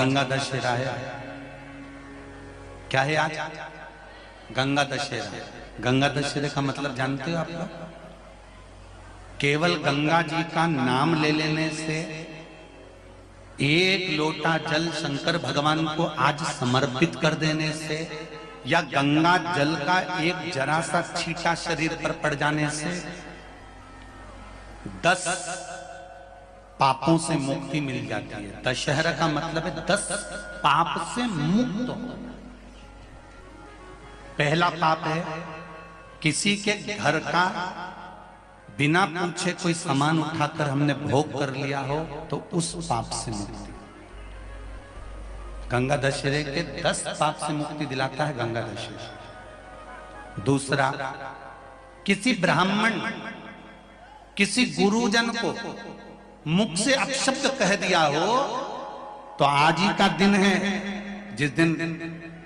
गंगा दशहरा है। क्या है आज? गंगा दशहरा। गंगा दशहरे का मतलब जानते हो आप लोग? केवल गंगा जी का नाम ले लेने से, एक लोटा जल शंकर भगवान को आज समर्पित कर देने से, या गंगा जल का एक जरा सा छींटा शरीर पर पड़ जाने से 10 पापों से मुक्ति मिल जाती है। दशहरा का मतलब है 10 पाप से मुक्त हो। पहला पाप है किसी के घर का बिना पूछे कोई सामान उठाकर हमने भोग कर लिया हो, तो उस पाप से मुक्ति। गंगा दशहरे के 10 पाप से मुक्ति दिलाता है गंगा दशहरा। दूसरा, किसी ब्राह्मण, किसी गुरुजन को मुख से अपशब्द कह दिया हो, तो आज ही का दिन है जिस दिन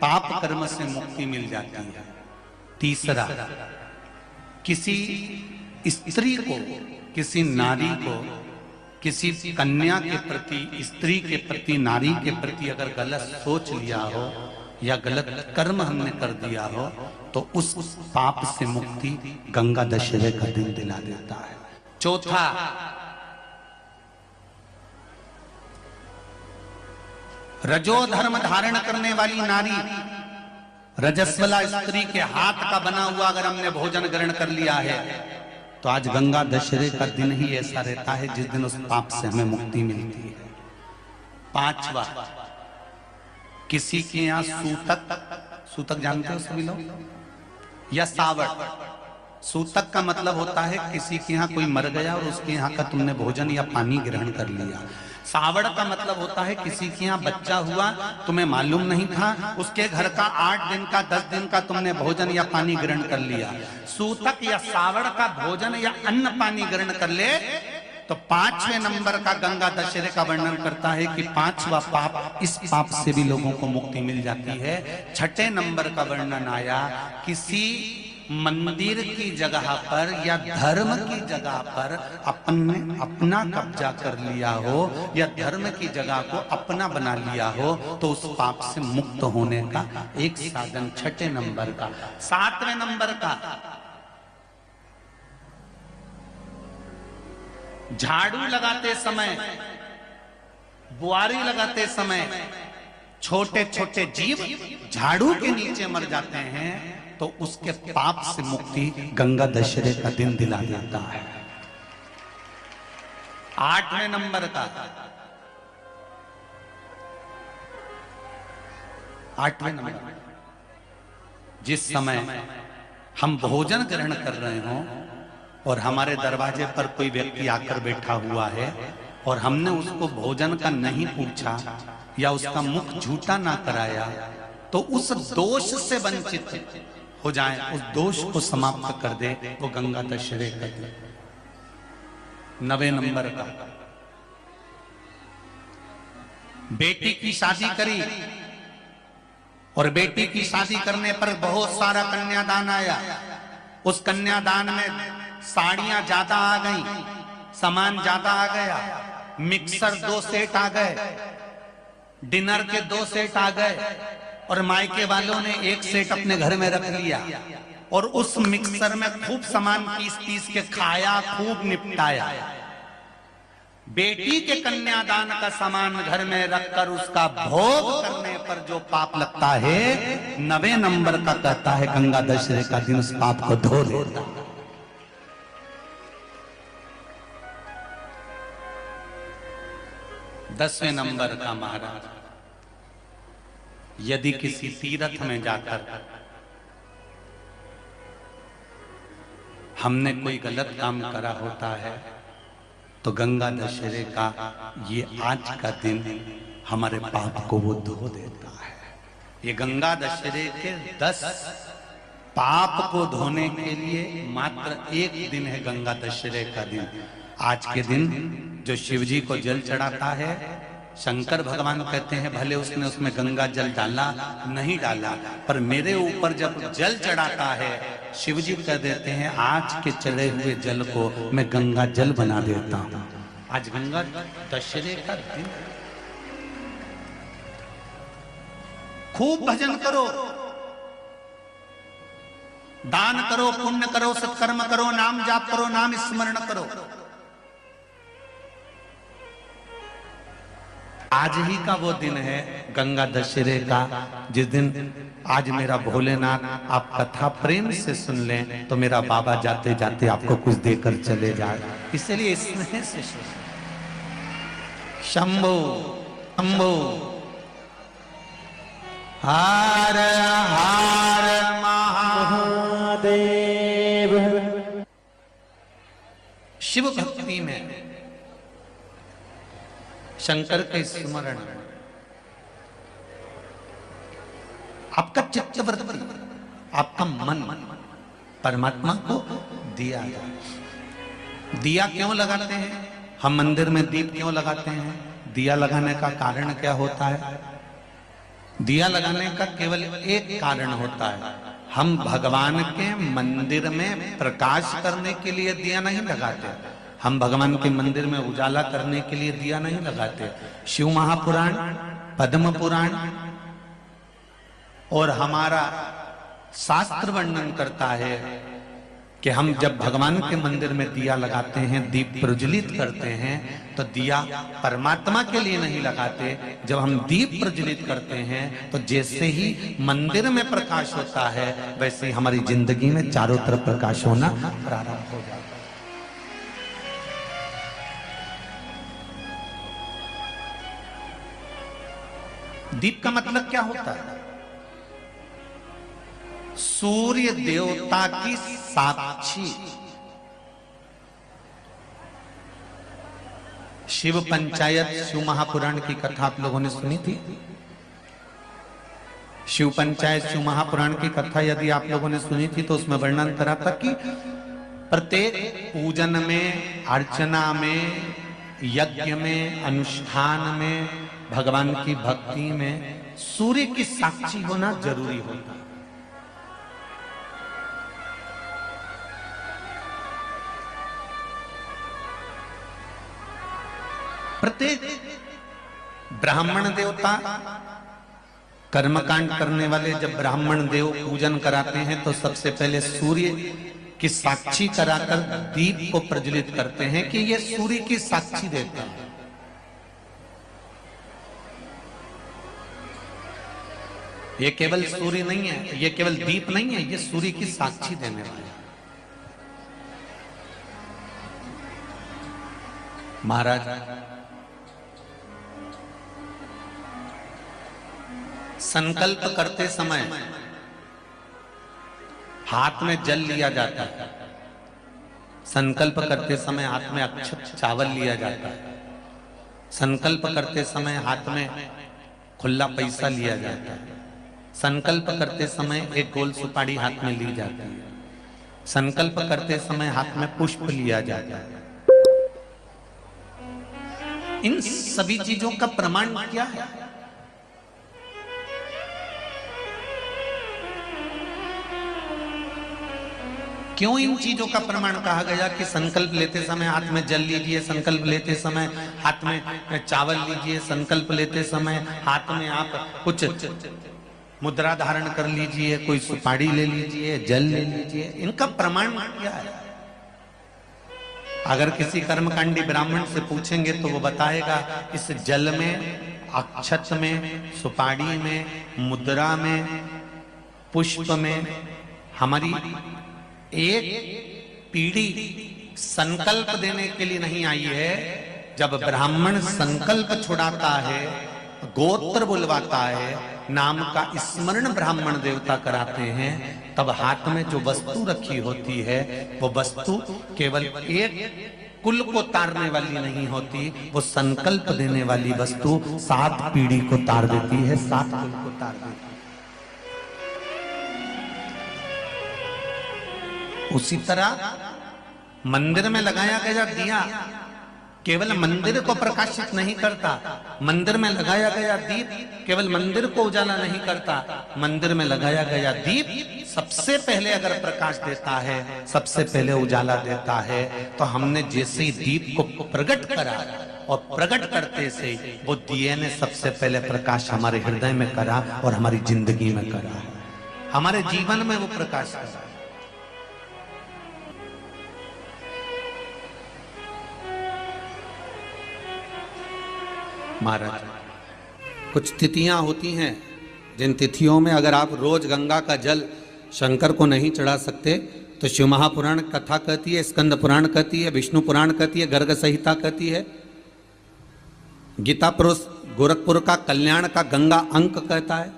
पाप कर्म से मुक्ति मिल जाती है। तीसरा, किसी स्त्री को, किसी नारी को, किसी कन्या के प्रति, स्त्री के प्रति, नारी के प्रति अगर गलत सोच लिया हो या गलत कर्म हमने कर दिया हो, तो उस पाप से मुक्ति गंगा दशहरे का दिन दिला देता है। चौथा, रजो धर्म धारण करने वाली नारी, रजस्वला स्त्री के हाथ का बना हुआ अगर हमने भोजन ग्रहण कर लिया है, तो आज गंगा दशहरे का दिन ही ऐसा रहता है जिस दिन उस पाप से हमें मुक्ति मिलती है। पांचवा, किसी के यहां सूतक, सूतक जानते हो सभी लोग, या सावड़। सूतक का मतलब होता है किसी के यहाँ कोई मर गया और उसके यहाँ का तुमने भोजन या पानी ग्रहण कर लिया। सावड़ का मतलब होता है किसी के यहाँ बच्चा हुआ, तुम्हें मालूम नहीं था, उसके घर का 8 दिन का 10 दिन का तुमने भोजन या पानी ग्रहण कर लिया। सूतक या सावड़ का भोजन या अन्न पानी ग्रहण कर ले, तो 5वें नंबर का गंगा दशहरे का वर्णन करता है कि 5वां पाप, इस पाप से भी लोगों को मुक्ति मिल जाती है। 6ठे नंबर का वर्णन आया, किसी मंदिर की जगह पर या धर्म की जगह पर अपना कब्जा कर लिया हो, या धर्म की जगह को अपना बना लिया हो, तो उस पाप से मुक्त होने का एक साधन 6ठे नंबर का। 7वें नंबर का, झाड़ू लगाते समय, बुआरी लगाते समय छोटे छोटे जीव झाड़ू के नीचे मर जाते हैं, तो उसके पाप से मुक्ति गंगा दशहरे का दिन दिला देता है। 8वें नंबर का, 8वें नंबर, जिस समय हम भोजन ग्रहण कर रहे हों और हमारे दरवाजे पर कोई व्यक्ति आकर बैठा हुआ है और हमने उसको भोजन का नहीं पूछा या उसका मुख झूठा ना कराया, तो उस दोष से वंचित हो जाए, उस दोष को समाप्त कर दे, वो गंगा दशहरे का दिन। 9वें नंबर का, बेटी की शादी करी और बेटी की शादी करने पर बहुत सारा कन्यादान आया। उस कन्यादान में साड़ियां ज्यादा आ गई, सामान ज्यादा आ गया, मिक्सर 2 सेट आ गए, डिनर के 2 सेट आ गए, और मायके वालों ने 1 सेट अपने घर में रख लिया, और उस मिक्सर में खूब सामान पीस के खाया, खूब निपटाया। बेटी के कन्यादान का सामान घर में रखकर उसका भोग करने पर जो पाप लगता है, 9वें नंबर का कहता है गंगा दशहरे का दिन उस पाप को धो देता है। 10वें नंबर का महाराज, यदि किसी तीर्थ में जाकर हमने कोई गलत काम करा होता है, तो गंगा दशहरे का ये आज का दिन हमारे पाप को वो धो देता है। ये गंगा दशहरे के 10 पाप को धोने के लिए मात्र एक दिन है गंगा दशहरे का दिन। आज के दिन जो शिव जी को जल चढ़ाता है, शंकर भगवान कहते हैं भले उसने उसमें गंगा जल डाला नहीं डाला, पर मेरे ऊपर जब जल चढ़ाता है, शिव जी कह देते हैं आज के चढ़े हुए जल को मैं गंगा जल बना देता हूं। आज गंगा दशहरे का दिन, खूब भजन करो, दान करो, पुण्य करो, सत्कर्म करो, नाम जाप करो, नाम स्मरण करो। आज ही का वो दिन है गंगा दशहरे का, जिस दिन आज मेरा भोलेनाथ आप कथा प्रेम से सुन लें तो मेरा बाबा जाते जाते आपको कुछ देकर चले जाए। इसलिए स्नेह से शंभो शंभो हर हर महादेव। शिव भक्ति में शंकर के स्मरण, आपका चित्तवृत्ति, आपका मन परमात्मा को दिया जाए। दिया क्यों लगाते हैं हम? मंदिर में दीप क्यों लगाते हैं? दिया लगाने का कारण क्या होता है? दिया लगाने का केवल एक कारण होता है, हम भगवान के मंदिर में प्रकाश करने के लिए दिया नहीं लगाते, हम भगवान के मंदिर में उजाला करने के लिए दिया नहीं लगाते। शिव महापुराण, पद्म पुराण और हमारा शास्त्र वर्णन करता है कि हम जब भगवान के मंदिर में दिया लगाते हैं, दीप प्रज्वलित करते हैं, तो दिया परमात्मा के लिए नहीं लगाते। जब हम दीप प्रज्वलित करते हैं तो जैसे ही मंदिर में प्रकाश होता है वैसे ही हमारी जिंदगी में चारों तरफ प्रकाश होना प्रारंभ हो जाता है। दीप का मतलब क्या होता है? सूर्य देवता की साक्षी। शिव पंचायत, शिव महापुराण की कथा आप लोगों ने सुनी थी। शिव पंचायत, शिव महापुराण की कथा यदि आप लोगों ने सुनी थी तो उसमें वर्णन करा था कि प्रत्येक पूजन में, अर्चना में, यज्ञ में, अनुष्ठान में, भगवान की भक्ति में सूर्य की साक्षी होना जरूरी होता है। प्रत्येक ब्राह्मण देवता, कर्मकांड करने वाले जब ब्राह्मण देव पूजन कराते हैं तो सबसे पहले सूर्य की साक्षी कराकर दीप को प्रज्वलित करते हैं कि ये सूर्य की साक्षी देते हैं। ये केवल सूर्य नहीं है, ये केवल दीप नहीं है, ये सूर्य की साक्षी देने वाले। महाराज संकल्प करते समय हाथ में जल लिया जाता है, संकल्प करते समय हाथ में अक्षत चावल लिया जाता है, संकल्प करते समय हाथ में खुला पैसा लिया जाता है, संकल्प करते समय एक गोल सुपारी हाथ में ली जाती है, संकल्प करते समय हाथ में पुष्प लिया जाता है। इन सभी चीजों का प्रमाण क्या है? क्यों इन चीजों का प्रमाण कहा गया कि संकल्प लेते समय हाथ में जल लीजिए, संकल्प लेते समय हाथ में चावल लीजिए, संकल्प लेते समय हाथ में आप कुछ मुद्रा धारण कर लीजिए, कोई सुपारी ले लीजिए, जल ले लीजिए? इनका प्रमाण क्या है? अगर किसी कर्मकांडी ब्राह्मण से पूछेंगे तो वो बताएगा इस जल में, अक्षत में, सुपारी में, मुद्रा में, पुष्प में हमारी एक पीढ़ी संकल्प देने के लिए नहीं आई है। जब ब्राह्मण संकल्प छुड़ाता है, गोत्र बुलवाता है, नाम का स्मरण ब्राह्मण देवता कराते हैं, तब हाथ में जो वस्तु रखी होती है वो वस्तु केवल एक कुल को तारने वाली नहीं होती, वो संकल्प देने वाली वस्तु 7 पीढ़ी को तार देती है, 7 कुल को तार देती है। उसी तरह मंदिर में लगाया गया दिया केवल मंदिर को प्रकाशित नहीं करता, मंदिर में लगाया गया दीप केवल मंदिर को उजाला नहीं करता, मंदिर में लगाया गया दीप सबसे पहले अगर प्रकाश देता है, सबसे पहले उजाला देता है। तो हमने जैसे ही दीप को प्रकट करा और प्रकट करते से वो दिए ने सबसे पहले प्रकाश हमारे हृदय में करा और हमारी जिंदगी में करा, हमारे जीवन में वो प्रकाश करा। महाराज, कुछ तिथियां होती हैं जिन तिथियों में अगर आप रोज गंगा का जल शंकर को नहीं चढ़ा सकते तो शिव महापुराण कथा कहती है, स्कंद पुराण कहती है, विष्णु पुराण कहती है, गर्ग संहिता कहती है, गीता पुरुष गोरखपुर का कल्याण का गंगा अंक कहता है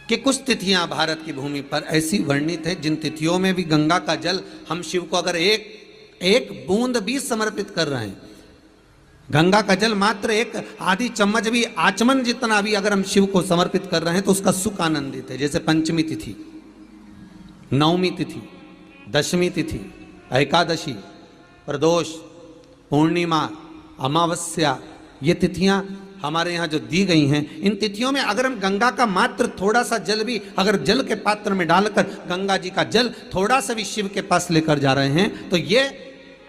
कि कुछ तिथियां भारत की भूमि पर ऐसी वर्णित है जिन तिथियों में भी गंगा का जल हम शिव को अगर एक बूंद भी समर्पित कर रहे हैं, गंगा का जल मात्र एक आधी चम्मच भी, आचमन जितना भी अगर हम शिव को समर्पित कर रहे हैं तो उसका सुख आनंदित है। जैसे पंचमी तिथि, नवमी तिथि, दशमी तिथि, एकादशी, प्रदोष, पूर्णिमा, अमावस्या, ये तिथियां हमारे यहाँ जो दी गई हैं, इन तिथियों में अगर हम गंगा का मात्र थोड़ा सा जल भी अगर जल के पात्र में डालकर गंगा जी का जल थोड़ा सा भी शिव के पास लेकर जा रहे हैं तो ये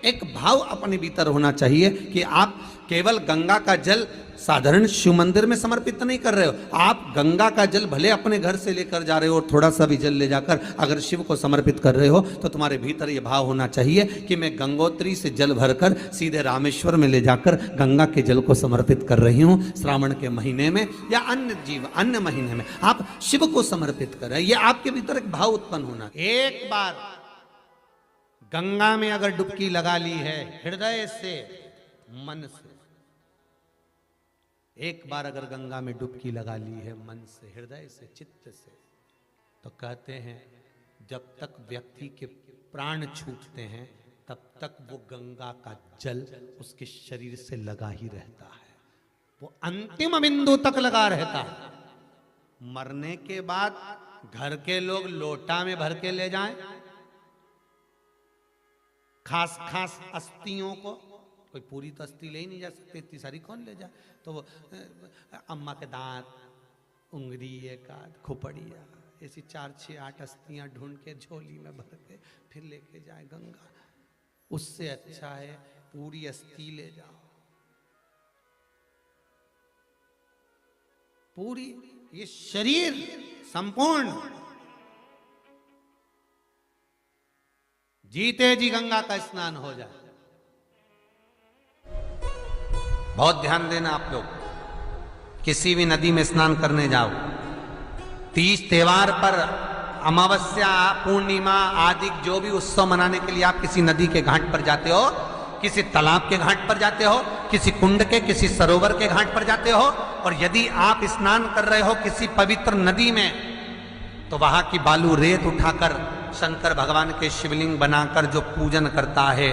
एक भाव अपने भीतर होना चाहिए कि आप केवल गंगा का जल साधारण शिव मंदिर में समर्पित नहीं कर रहे हो, आप गंगा का जल भले अपने घर से लेकर जा रहे हो और थोड़ा सा भी जल ले जाकर अगर शिव को समर्पित कर रहे हो तो तुम्हारे भीतर ये भाव होना चाहिए कि मैं गंगोत्री से जल भरकर सीधे रामेश्वर में ले जाकर गंगा के जल को समर्पित कर रही हूँ। श्रावण के महीने में या अन्य महीने में आप शिव को समर्पित कर रहे हैं, ये आपके भीतर एक भाव उत्पन्न होना। एक बार गंगा में अगर डुबकी लगा ली है हृदय से, मन से, एक बार अगर गंगा में डुबकी लगा ली है मन से, हृदय से, चित्त से, तो कहते हैं जब तक व्यक्ति के प्राण छूटते हैं तब तक वो गंगा का जल उसके शरीर से लगा ही रहता है, वो अंतिम बिंदु तक लगा रहता है। मरने के बाद घर के लोग लोटा में भर के ले जाएं खास खास अस्थियों को, कोई पूरी तो अस्थि ले ही नहीं जा सकती, इतनी सारी कौन ले जाए, तो वो अम्मा के दांत, उंगली, एक आध खोपड़िया, ऐसी 4, 6, 8 अस्थियां ढूंढ के झोली में भर के फिर लेके जाए गंगा। उससे अच्छा है पूरी अस्थि ले जाओ, पूरी ये शरीर संपूर्ण जीते जी गंगा का स्नान हो जाए। बहुत ध्यान देना आप लोग, किसी भी नदी में स्नान करने जाओ, तीज त्योहार पर, अमावस्या, पूर्णिमा आदि जो भी उत्सव मनाने के लिए आप किसी नदी के घाट पर जाते हो, किसी तालाब के घाट पर जाते हो, किसी कुंड के, किसी सरोवर के घाट पर जाते हो, और यदि आप स्नान कर रहे हो किसी पवित्र नदी में तो वहां की बालू रेत उठाकर शंकर भगवान के शिवलिंग बनाकर जो पूजन करता है,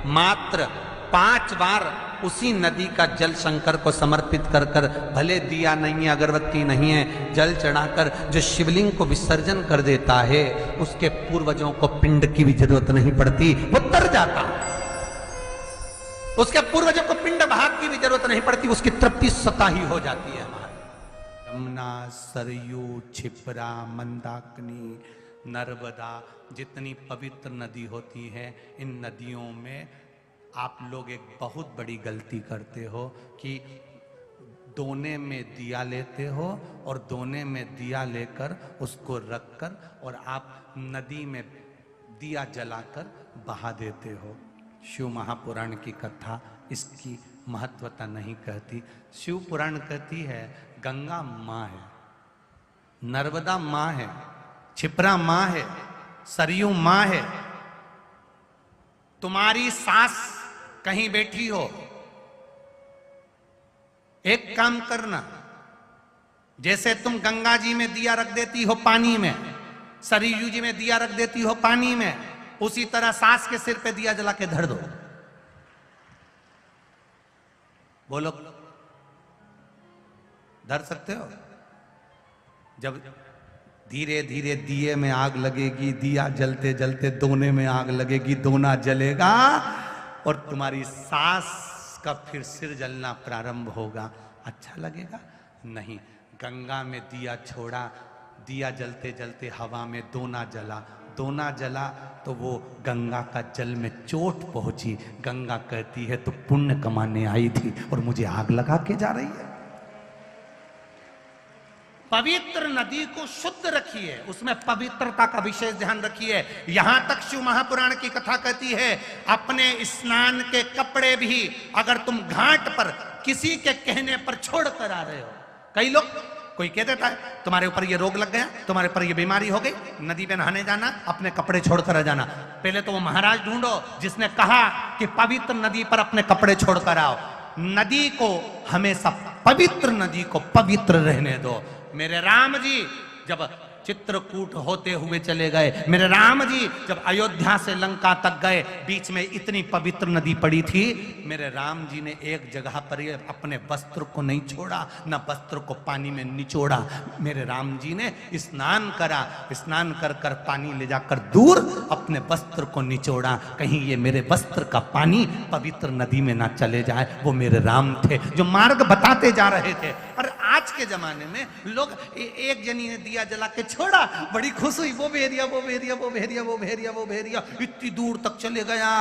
मात्र 5 बार उसी नदी का जल शंकर को समर्पित कर कर, भले दिया नहीं है, अगरबत्ती नहीं है, जल चढ़ाकर जो शिवलिंग को विसर्जन कर देता है, उसके पूर्वजों को पिंड की भी जरूरत नहीं पड़ती, वो तर जाता। उसके पूर्वजों को पिंड भाग की भी जरूरत नहीं पड़ती, उसकी तृप्ति स्वतः ही हो जाती है। यमुना, सरयू, क्षिप्रा, मंदाकिनी, नर्मदा, जितनी पवित्र नदी होती है, इन नदियों में आप लोग एक बहुत बड़ी गलती करते हो कि दोने में दिया लेते हो और दोने में दिया लेकर उसको रखकर और आप नदी में दिया जलाकर बहा देते हो। शिव महापुराण की कथा इसकी महत्वता नहीं कहती। शिव पुराण कहती है गंगा माँ है, नर्मदा माँ है, क्षिप्रा माँ है, सरयू माँ है। तुम्हारी सास कहीं बैठी हो, एक काम करना, जैसे तुम गंगा जी में दिया रख देती हो पानी में, सरयू जी में दिया रख देती हो पानी में, उसी तरह सास के सिर पे दिया जला के धर दो। बोलो, धर सकते हो? जब धीरे धीरे दिए में आग लगेगी, दिया जलते जलते दोने में आग लगेगी, दोना जलेगा और तुम्हारी सास का फिर सिर जलना प्रारंभ होगा। अच्छा लगेगा? नहीं। गंगा में दिया छोड़ा, दिया जलते जलते हवा में दोना जला, दोना जला तो वो गंगा का जल में चोट पहुंची। गंगा कहती है तो पुण्य कमाने आई थी और मुझे आग लगा के जा रही है। पवित्र नदी को शुद्ध रखिए, उसमें पवित्रता का विशेष ध्यान रखिए। यहां तक शिव महापुराण की कथा कहती है अपने स्नान के कपड़े भी अगर तुम घाट पर किसी के कहने पर छोड़ कर आ रहे हो, कई लोग कोई कह देता है तुम्हारे ऊपर ये रोग लग गया, तुम्हारे ऊपर ये बीमारी हो गई, नदी पे नहाने जाना, अपने कपड़े छोड़कर आ जाना। पहले तो वो महाराज ढूंढो जिसने कहा कि पवित्र नदी पर अपने कपड़े छोड़कर आओ। नदी को हमेशा, पवित्र नदी को पवित्र रहने दो। मेरे राम जी जब चित्रकूट होते हुए चले गए, मेरे राम जी जब अयोध्या से लंका तक गए, बीच में इतनी पवित्र नदी पड़ी थी, मेरे राम जी ने एक जगह पर अपने वस्त्र को नहीं छोड़ा, न वस्त्र को पानी में निचोड़ा। मेरे राम जी ने स्नान करा, स्नान कर कर पानी ले जाकर दूर अपने वस्त्र को निचोड़ा, कहीं ये मेरे वस्त्र का पानी पवित्र नदी में ना चले जाए। वो मेरे राम थे जो मार्ग बताते जा रहे थे। और आज के जमाने में लोग एक जनी ने दिया जला के छोड़ा, बड़ी खुश हुई, वो भेरिया वो भेरिया वो भेरिया वो भेरिया वो भेरिया इतनी दूर तक चले गया।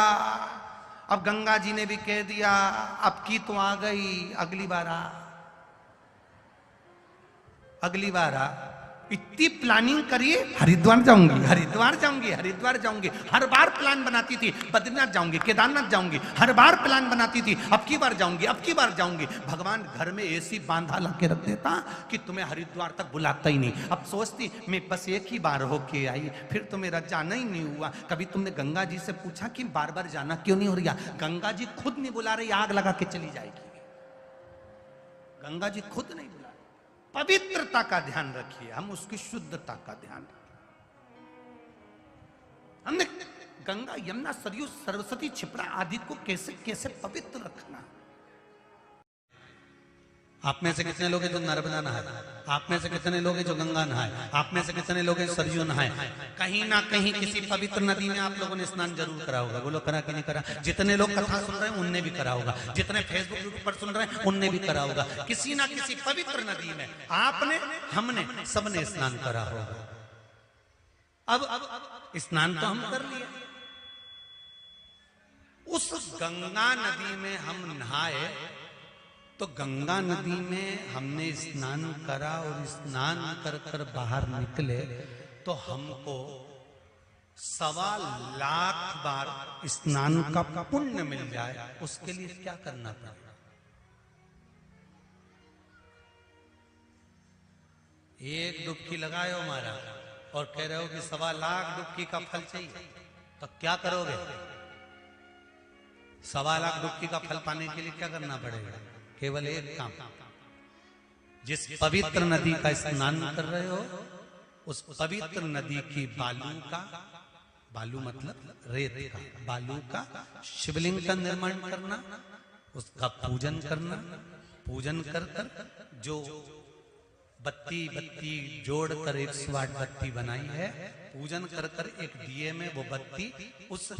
अब गंगा जी ने भी कह दिया अब की तो आ गई, अगली बार आ, अगली बार आ। इतनी प्लानिंग करिए, हरिद्वार जाऊंगी, हरिद्वार जाऊंगी, हरिद्वार जाऊंगी, हर बार प्लान बनाती थी, बद्रीनाथ जाऊंगी, केदारनाथ जाऊंगी, हर बार प्लान बनाती थी, अब की बार जाऊंगी, अब की बार जाऊंगी। भगवान घर में ऐसी बांधा ला के रख देता कि तुम्हें हरिद्वार तक बुलाता ही नहीं। अब सोचती मैं बस एक ही बार होके आई, फिर तो मेरा जाना ही नहीं हुआ। कभी तुमने गंगा जी से पूछा कि बार बार जाना क्यों नहीं हो रहा? गंगा जी खुद नहीं बुला रही, आग लगा के चली जाएगी। गंगा जी खुद नहीं बुला। पवित्रता का ध्यान रखिए, हम उसकी शुद्धता का ध्यान रखिए। हमने गंगा, यमुना, सरयू, सरस्वती, क्षिप्रा आदि को कैसे कैसे पवित्र रखना। आप में से कितने लोग हैं जो नर्मदा नहाए? आप में से कितने लोग हैं जो गंगा नहाए? आप में से कितने लोग हैं सरयू नहाए? कहीं ना कहीं किसी पवित्र नदी में आप लोगों ने स्नान जरूर करा होगा। बोलो करा कि नहीं करा? जितने लोग कथा सुन रहे हैं उनने भी करा होगा, जितने फेसबुक यूट्यूब पर सुन रहे हैं उनने भी करा होगा। किसी ना किसी पवित्र नदी में आपने, हमने, सबने स्नान करा होगा। अब स्नान तो हम कर लिए, उस गंगा नदी में हम नहाए तो गंगा नदी में हमने स्नान करा और स्नान कर कर बाहर निकले तो हमको 1.25 लाख बार स्नान का पुण्य मिल जाए। उसके लिए क्या करना पड़ेगा? एक डुबकी लगाए हो हमारा और कह रहे हो कि 1.25 लाख डुबकी का फल चाहिए, तो क्या करोगे? 1.25 लाख डुबकी का फल पाने के लिए क्या करना पड़ेगा? केवल एक काम, जिस पवित्र नदी का स्नान कर रहे हो उस पवित्र नदी की बालू का, बालू मतलब रेत का, बालू का शिवलिंग का निर्माण करना, उसका पूजन करना। पूजन कर कर जो बत्ती जोड़कर 108 बत्ती बनाई है, पूजन कर कर एक दिए में वो बत्ती, उस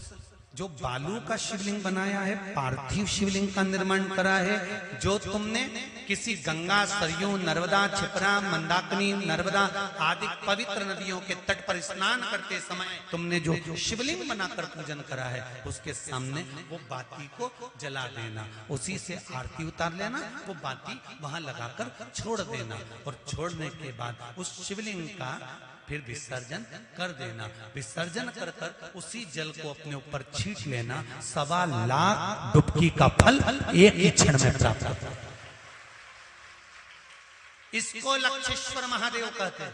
जो बालू का शिवलिंग बनाया है, पार्थिव शिवलिंग का निर्माण करा है, जो तुमने किसी गंगा, सरयू, नर्मदा, क्षिप्रा, मंदाकिनी, नर्मदा आदि पवित्र नदियों के तट पर स्नान करते समय तुमने जो शिवलिंग बनाकर पूजन करा है, उसके सामने वो बाती को जला देना, उसी से आरती उतार लेना, वो बाती वहां लगाकर छोड़ देना और छोड़ने के बाद उस शिवलिंग का फिर विसर्जन कर देना। विसर्जन कर कर उसी जल को अपने ऊपर छींट लेना। 1.25 लाख डुबकी का फल एक ही क्षण में प्राप्त होता है। इसको लक्षेश्वर महादेव कहते हैं।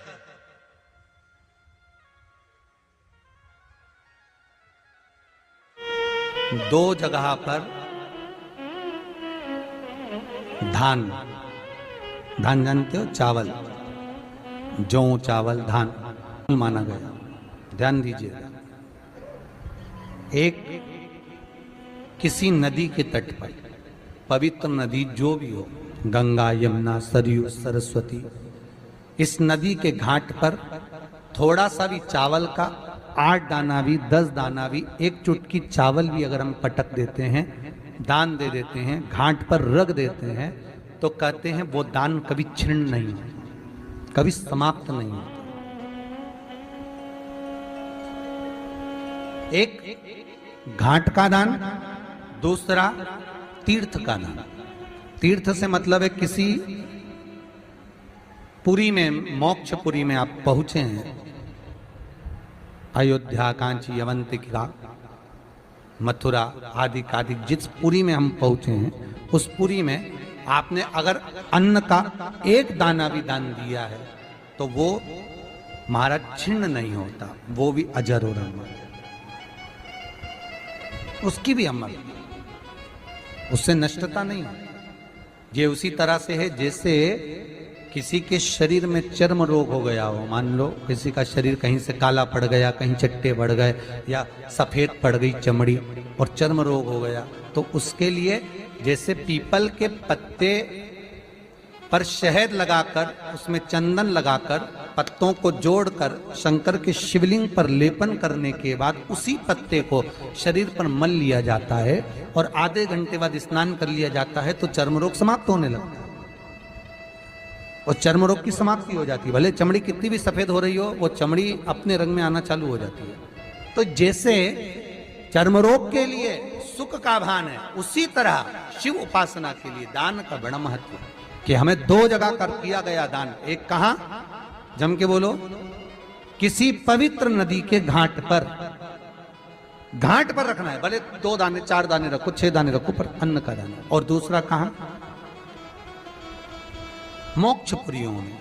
दो जगह पर धान, धान जानते हो? चावल, जौ, चावल, धान माना गया। ध्यान दीजिएगा, एक किसी नदी के तट पर, पवित्र नदी जो भी हो, गंगा, यमुना, सरयू, सरस्वती, इस नदी के घाट पर थोड़ा सा भी चावल का 8 दाना भी, 10 दाना भी, एक चुटकी चावल भी अगर हम पटक देते हैं, दान दे देते हैं, घाट पर रख देते हैं, तो कहते हैं वो दान कभी क्षीण नहीं होता, कभी समाप्त नहीं होता। एक घाट का दान, दूसरा तीर्थ का दान। तीर्थ से मतलब है किसी पुरी में, मोक्षपुरी में आप पहुंचे हैं, अयोध्या, कांची, अवंतिका, मथुरा आदि आदि जिस पुरी में हम पहुंचे हैं, उस पुरी में आपने अगर अन्न का एक दाना भी दान दिया है तो वो महाराज छिन्न नहीं होता, वो भी अजर और अमर, उसकी भी अमर, उससे नष्टता नहीं होती। ये उसी तरह से है जैसे किसी के शरीर में चर्म रोग हो गया हो, मान लो किसी का शरीर कहीं से काला पड़ गया, कहीं चट्टे बढ़ गए या सफेद पड़ गई चमड़ी और चर्म रोग हो गया, तो उसके लिए जैसे पीपल के पत्ते पर शहद लगाकर, उसमें चंदन लगाकर, पत्तों को जोड़कर शंकर के शिवलिंग पर लेपन करने के बाद उसी पत्ते को शरीर पर मल लिया जाता है और आधे घंटे बाद स्नान कर लिया जाता है, तो चर्म रोग समाप्त होने लगता है और चर्म रोग की समाप्ति हो जाती है। भले चमड़ी कितनी भी सफेद हो रही हो, वो चमड़ी अपने रंग में आना चालू हो जाती है। तो जैसे चर्म रोग के लिए सुख का भान है, उसी तरह शिव उपासना के लिए दान का बड़ा महत्व है कि हमें दो जगह कर किया गया दान। एक कहां, जम के बोलो, किसी पवित्र नदी के घाट पर, घाट पर रखना है, भले 2 दाने 4 दाने रखो, 6 दाने रखो, पर अन्न का दाना। और दूसरा कहां, मोक्षपुरियों में,